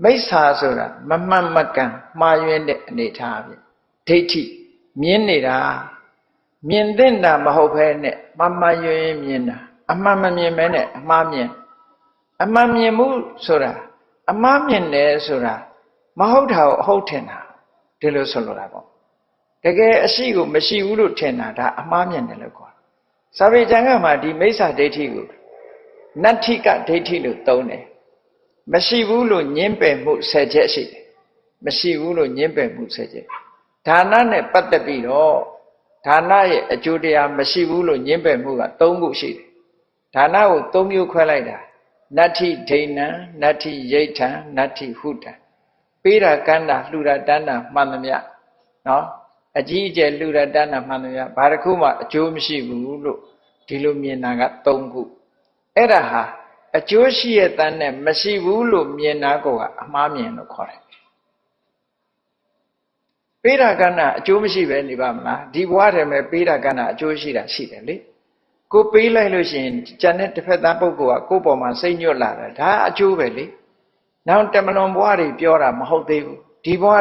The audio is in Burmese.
မိစ္ဆာဆိုတာမမှန်မကန်မှားယွင်းတဲ့အနေထားပဲဒိဋ္ဌိမြင်နေတာမြင်တဲ့တာမဟုတ်ဘဲနဲ့မှန်မှန်ယွင်းမြင်တာအမှန်မမြင်ဘဲနဲ့အမှားမြင်အမှန်မြင်မှုဆိုတာအမှားမြင်တယ်ဆိုတာမဟုတ်တာကိုအဟုတ်ထင်တာဒီလိုဆိုလိုတာပေါ့တကယ်အရှိကိုမရှိဘူးလို့ထင်တာဒါအမှားမြင်တယ်လို့ခေါ်စာပေကျမ်းကမှာဒီမိစ္ဆာဒိဋ္ဌိကိုနတ္ထိကဒိဋ္ဌိလို့သုံးတယ်မရှိဘူးလို့ညင်းပယ်မှု10ချက်ရှိတယ်မရှိဘူးလို့ညင်းပယ်မှု10ချက်ဒါနနဲ့ပတ်သက်ပြီးတော့ဒါနရဲ့အကျိုးတရားမရှိဘူးလို့ညင်းပယ်မှုက3ခုရှိတယ်ဒါနကို3မျိုးခွဲလိုက်တာနတ္ထိဒိဋ္ဌံနတ္ထိယိဋ္ဌံနတ္ထိဟုတံပေးတာကမ်းတာလှူတာတန်းတာမှန်သမျှနော်အကြီးအကျယ်လှူတာတန်းတာမှန်သမျှဘာတစ်ခုမှအကျိုးမရှိဘူးလို့ဒီလိုမြင်တာက3ခုအဲ့ဒါဟာအကျိုးရှိရဲ့တန်းနဲ့မရှိဘူးလို့မြင်တာကအမှားမြင်လို့ခေါ်တယ်ပေးတာကမ်းတာအကျိုးမရှိပဲနေပါမလားဒီဘဝတည်းမှာပေးတာကမ်းတာအကျိုးရှိတာရှိတယ်လေကိုပေးလိုက်လို့ရှိရင်ကျန်တဲ့တစ်ဖက်သားပုဂ္ဂိုလ်ကကိုယ့်ပေါ်မှာစိတ်ညွတ်လာတာဒါအကျိုးပဲလေနောက်တမလွန်ဘဝတွေပြောတာမဟုတ်သေးဘူးဒီဘဝ